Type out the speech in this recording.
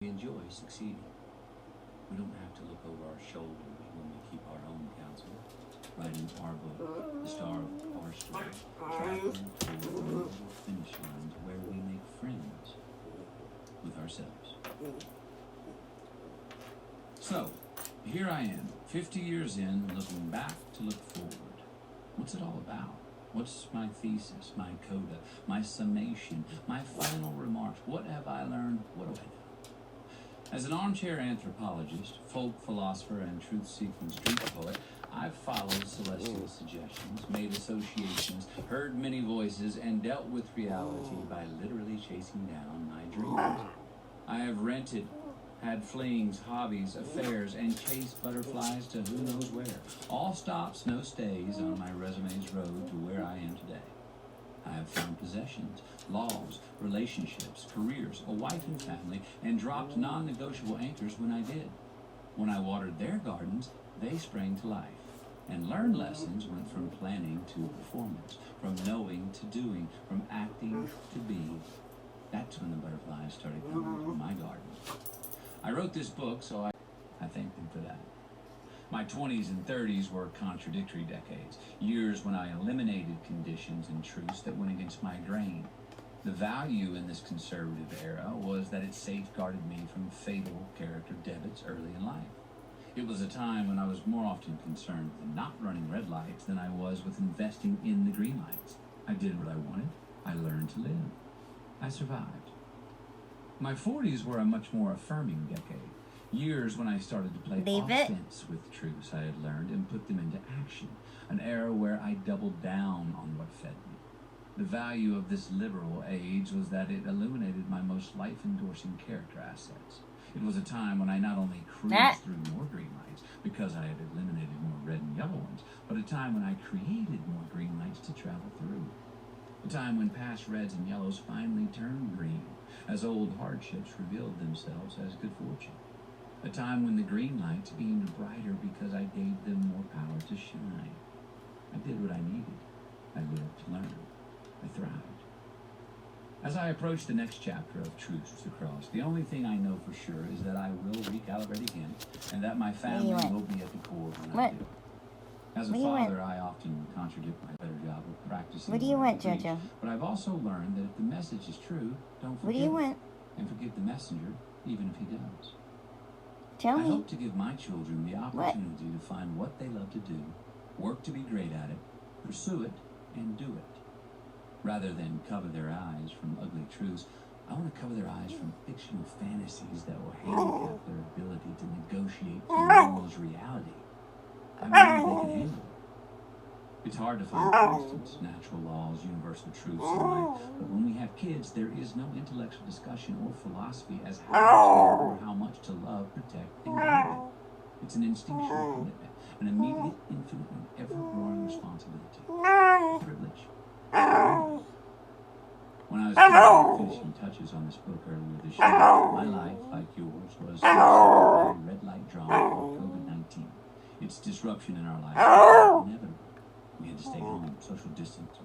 We enjoy succeeding. We don't have to look over our shoulders when we keep our own counsel, writing our book, the star of our story, traveling toward the noble finish line to where we make friends with ourselves. So, here I am, 50 years in, looking back to look forward. What's it all about? What's my thesis, my coda, my summation, my final remarks? What have I learned? What do I know? As an armchair anthropologist, folk philosopher, and truth-seeking street poet, I've followed celestial suggestions, made associations, heard many voices, and dealt with reality by literally chasing down my dreams. I have rented, had flings, hobbies, affairs, and chased butterflies to who knows where. All stops, no stays on my resume's road to where I am today. I have found possessions, laws, relationships, careers, a wife and family, and dropped non-negotiable anchors when I did. When I watered their gardens, they sprang to life. And learned lessons went from planning to performance, from knowing to doing, from acting to being. That's when the butterflies started coming to my garden. I wrote this book, so I thank them for that. My 20s and 30s were contradictory decades, years when I eliminated conditions and truths that went against my grain. The value in this conservative era was that it safeguarded me from fatal character debits early in life. It was a time when I was more often concerned with not running red lights than I was with investing in the green lights. I did what I wanted. I learned to live. I survived. My 40s were a much more affirming decade. Years when I started to play offense with truths I had learned and put them into action. An era where I doubled down on what fed me. The value of this liberal age was that it illuminated my most life-endorsing character assets. It was a time when I not only cruised through more green lights because I had eliminated more red and yellow ones, but a time when I created more green lights to travel through. A time when past reds and yellows finally turned green, as old hardships revealed themselves as good fortune. A time when the green lights beamed brighter because I gave them more power to shine. I did what I needed. I lived to learn. I thrived. As I approach the next chapter of Truths to Cross, the only thing I know for sure is that I will recalibrate again, and that my family will be at the core when I do. As a father, I often contradict my better job of practicing. What do you want, Jojo? But I've also learned that if the message is true, don't forget it. And forgive the messenger, even if he does. Tell me. I hope to give my children the opportunity to find what they love to do, work to be great at it, pursue it, and do it. Rather than cover their eyes from ugly truths, I want to cover their eyes from fictional fantasies that will handicap their ability to negotiate tomorrow's reality. I mean, they can handle it. It's hard to find constants, natural laws, universal truths in life, but when we have kids, there is no intellectual discussion or philosophy as how much to love, protect, and guide. It's an instinctual commitment, an immediate, infinite, and ever-growing responsibility. Privilege. When I was finishing touches on this book earlier this year, my life, like yours, was a red light drama called COVID-19. Its disruption in our lives was inevitable. We had to stay home, social distance.